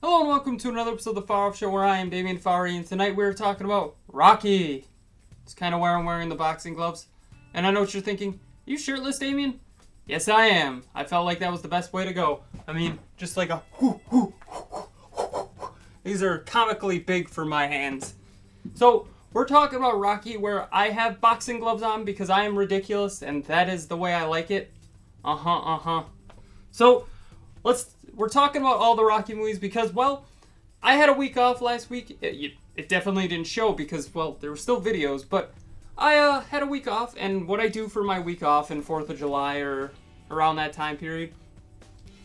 Hello and welcome to another episode of the Farr Show where I am Damien Farr, and tonight we're talking about Rocky. It's kind of where I'm wearing the boxing gloves. And I know what you're thinking. Are you shirtless, Damien? Yes, I am. I felt like that was the best way to go. I mean, just like a These are comically big for my hands. So, we're talking about Rocky where I have boxing gloves on because I am ridiculous and that is the way I like it. So, we're talking about all the Rocky movies because, well, I had a week off last week. It definitely didn't show because, well, there were still videos, but I had a week off, and what I do for my week off in 4th of July or around that time period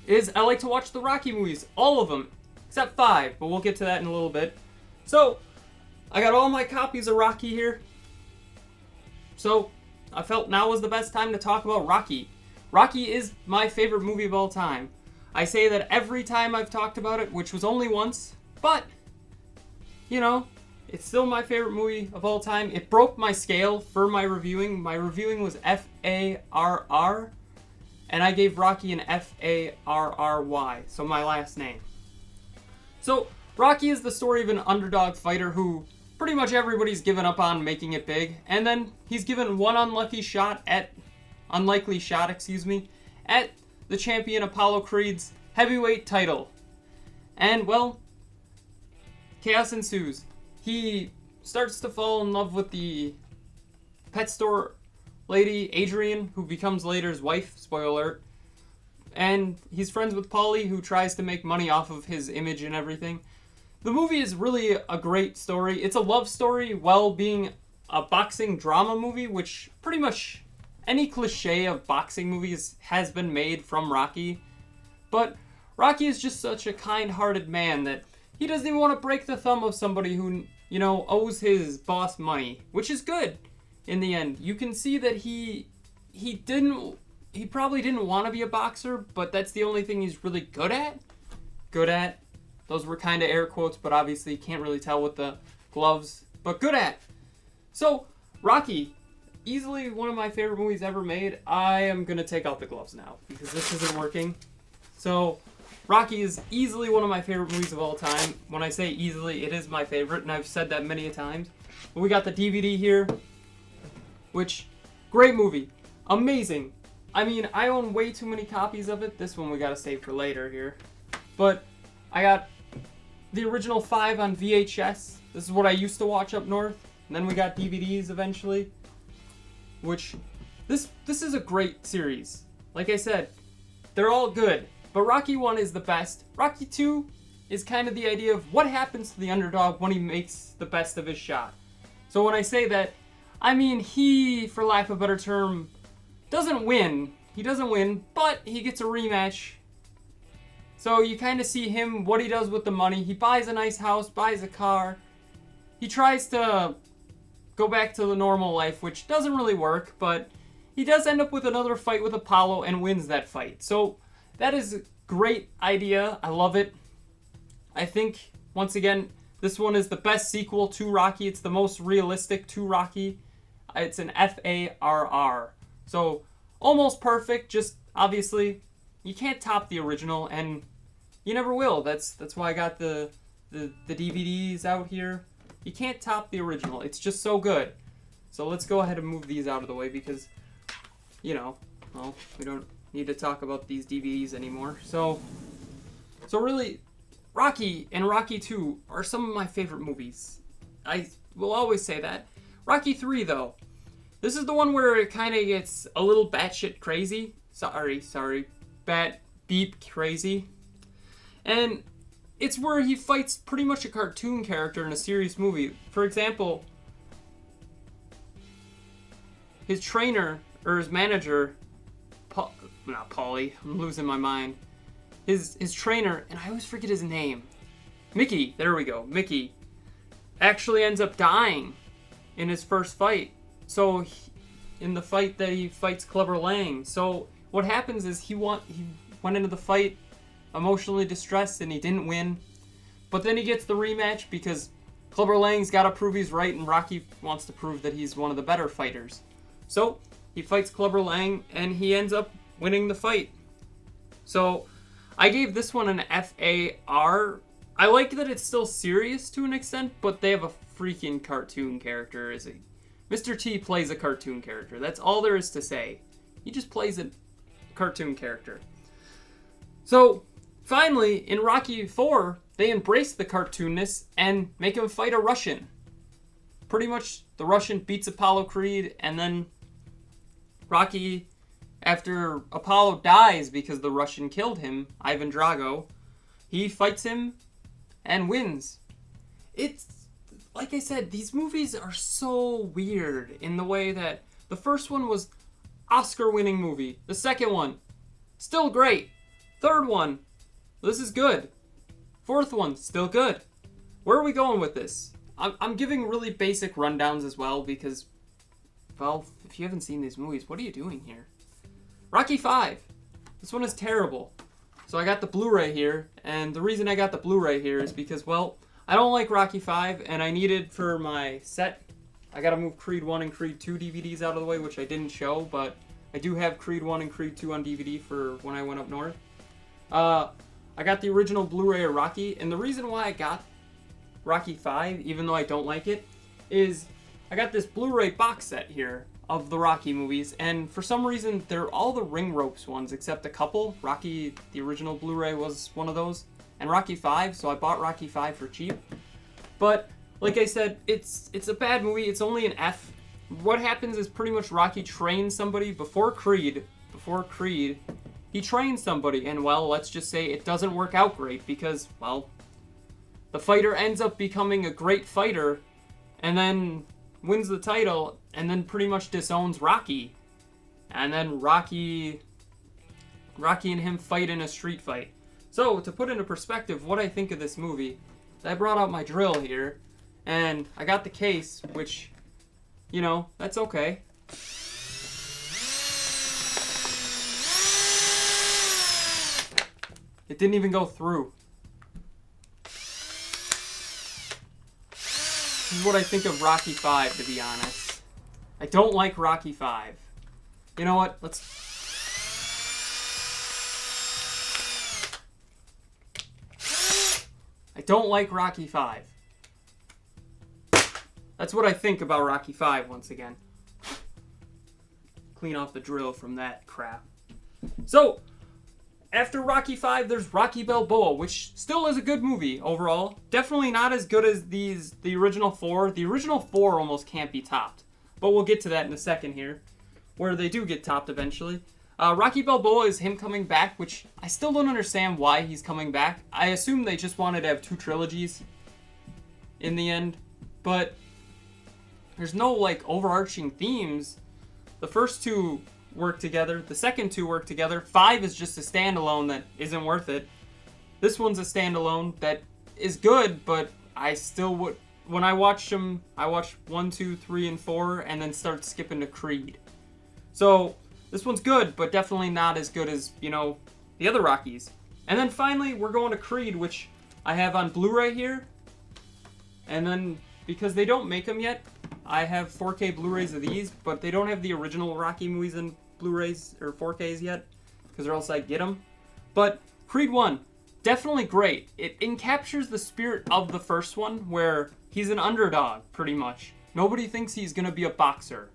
is I like to watch the Rocky movies, all of them, except 5, but we'll get to that in a little bit. So, I got all my copies of Rocky here, so I felt now was the best time to talk about Rocky. Rocky is my favorite movie of all time. I say that every time I've talked about it, which was only once, but, you know, it's still my favorite movie of all time. It broke my scale for my reviewing. My reviewing was Farr, and I gave Rocky an Farry, so my last name. So, Rocky is the story of an underdog fighter who pretty much everybody's given up on making it big, and then he's given one unlikely shot at the champion Apollo Creed's heavyweight title. And, well, chaos ensues. He starts to fall in love with the pet store lady, Adrian, who becomes later his wife, spoiler alert. And he's friends with Paulie, who tries to make money off of his image and everything. The movie is really a great story. It's a love story while being a boxing drama movie, which pretty much any cliche of boxing movies has been made from Rocky. But Rocky is just such a kind-hearted man that he doesn't even want to break the thumb of somebody who, you know, owes his boss money, which is good in the end. You can see that he probably didn't want to be a boxer, but that's the only thing he's really good at. Those were kind of air quotes, but obviously you can't really tell with the gloves, but good at. So, Rocky, easily one of my favorite movies ever made. I am going to take out the gloves now because this isn't working. So, Rocky is easily one of my favorite movies of all time. When I say easily, it is my favorite, and I've said that many a times. But we got the DVD here, which, great movie. Amazing. I mean, I own way too many copies of it. This one we got to save for later here. But I got the original 5 on VHS. This is what I used to watch up north. And then we got DVDs eventually. Which, this is a great series. Like I said, they're all good. But Rocky 1 is the best. Rocky 2 is kind of the idea of what happens to the underdog when he makes the best of his shot. So when I say that, I mean he, for lack of a better term, doesn't win. He doesn't win, but he gets a rematch. So you kind of see him, what he does with the money. He buys a nice house, buys a car. He tries to go back to the normal life, which doesn't really work, but he does end up with another fight with Apollo and wins that fight. So that is a great idea. I love it. I think, once again, this one is the best sequel to Rocky. It's the most realistic to Rocky. It's an Farr. So, almost perfect, just obviously, you can't top the original, and you never will. That's why I got the DVDs out here. You can't top the original. It's just so good. So let's go ahead and move these out of the way because, you know, well, we don't need to talk about these DVDs anymore. So really, Rocky and Rocky 2 are some of my favorite movies. I will always say that. Rocky 3, though. This is the one where it kind of gets a little batshit crazy. Sorry. Bat beep crazy. And it's where he fights pretty much a cartoon character in a serious movie. For example, his trainer, or his manager, not Paulie, I'm losing my mind. His trainer, and I always forget his name. Mickey, there we go, Mickey, actually ends up dying in his first fight. So, in the fight that he fights Clubber Lang. So, what happens is he went into the fight emotionally distressed and he didn't win. But then he gets the rematch because Clubber Lang's got to prove he's right and Rocky wants to prove that he's one of the better fighters. So he fights Clubber Lang and he ends up winning the fight. So I gave this one an Farr I like that it's still serious to an extent, but they have a freaking cartoon character. Mr. T plays a cartoon character. That's all there is to say. He just plays a cartoon character. So, finally, in Rocky IV, they embrace the cartoonness and make him fight a Russian. Pretty much, the Russian beats Apollo Creed, and then Rocky, after Apollo dies because the Russian killed him, Ivan Drago, he fights him and wins. It's, like I said, these movies are so weird in the way that the first one was Oscar-winning movie. The second one, still great. Third one, this is good. Fourth one, still good. Where are we going with this? I'm giving really basic rundowns as well because, well, if you haven't seen these movies, what are you doing here? Rocky V. This one is terrible. So I got the Blu-ray here, and the reason I got the Blu-ray here is because, well, I don't like Rocky V, and I needed for my set, I gotta move Creed 1 and Creed 2 DVDs out of the way, which I didn't show, but I do have Creed 1 and Creed 2 on DVD for when I went up north. I got the original Blu-ray of Rocky, and the reason why I got Rocky V, even though I don't like it, is I got this Blu-ray box set here of the Rocky movies, and for some reason, they're all the ring ropes ones, except a couple. Rocky, the original Blu-ray was one of those, and Rocky V, so I bought Rocky V for cheap. But, like I said, it's a bad movie, it's only an F. What happens is pretty much Rocky trains somebody before Creed, he trains somebody, and well, let's just say it doesn't work out great because, well, the fighter ends up becoming a great fighter, and then wins the title, and then pretty much disowns Rocky. And then Rocky and him fight in a street fight. So, to put into perspective what I think of this movie, I brought out my drill here, and I got the case, which, you know, that's okay. It didn't even go through. This is what I think of Rocky V, to be honest. I don't like Rocky V. You know what? I don't like Rocky V. That's what I think about Rocky V, once again. Clean off the drill from that crap. So, after Rocky V, there's Rocky Balboa, which still is a good movie overall. Definitely not as good as the original four. The original four almost can't be topped. But we'll get to that in a second here, where they do get topped eventually. Rocky Balboa is him coming back, which I still don't understand why he's coming back. I assume they just wanted to have two trilogies in the end. But there's no, like, overarching themes. The first two work together. The second two work together. 5 is just a standalone that isn't worth it. This one's a standalone that is good, but I still would... When I watched them, I watched 1, 2, 3, and 4, and then start skipping to Creed. So, this one's good, but definitely not as good as, you know, the other Rockies. And then finally, we're going to Creed, which I have on Blu-ray here. And then, because they don't make them yet, I have 4K Blu-rays of these, but they don't have the original Rocky movies in Blu-rays or 4Ks yet, because or else I'd get them. But Creed 1, definitely great. It encaptures the spirit of the first one, where he's an underdog, pretty much. Nobody thinks he's going to be a boxer.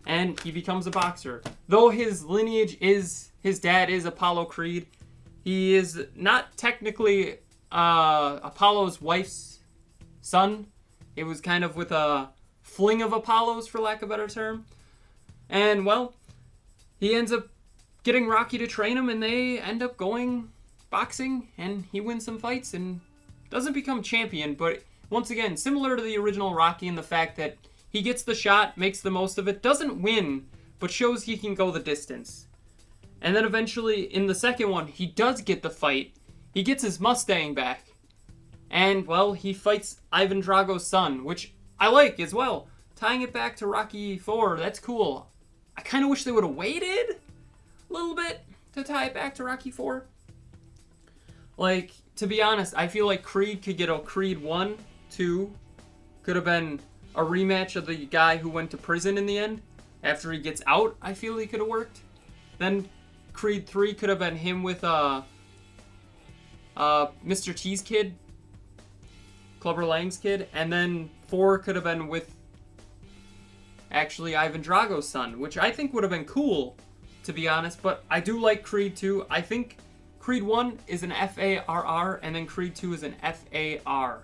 And he becomes a boxer. Though his lineage is, his dad is Apollo Creed, he is not technically Apollo's wife's son. It was kind of with a fling of Apollo's, for lack of a better term. And, well, he ends up getting Rocky to train him, and they end up going boxing, and he wins some fights and doesn't become champion, but once again, similar to the original Rocky in the fact that he gets the shot, makes the most of it, doesn't win, but shows he can go the distance. And then eventually, in the second one, he does get the fight. He gets his Mustang back. And, well, he fights Ivan Drago's son, which I like as well. Tying it back to Rocky IV, that's cool. I kind of wish they would have waited a little bit to tie it back to Rocky IV. Like, to be honest, I feel like Creed could get a Creed 1, 2. Could have been a rematch of the guy who went to prison in the end. After he gets out, I feel he could have worked. Then Creed 3 could have been him with Mr. T's kid, Clubber Lang's kid, and then 4 could have been with actually Ivan Drago's son, which I think would have been cool, to be honest, but I do like Creed 2. I think Creed 1 is an Farr, and then Creed 2 is an FAR.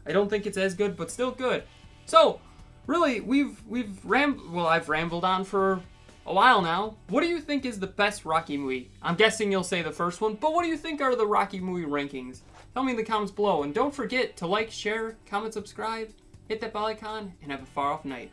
I don't think it's as good, but still good. So, really, I've rambled on for a while now. What do you think is the best Rocky movie? I'm guessing you'll say the first one, but what do you think are the Rocky movie rankings? Tell me in the comments below, and don't forget to like, share, comment, subscribe, hit that bell icon, and have a far off night.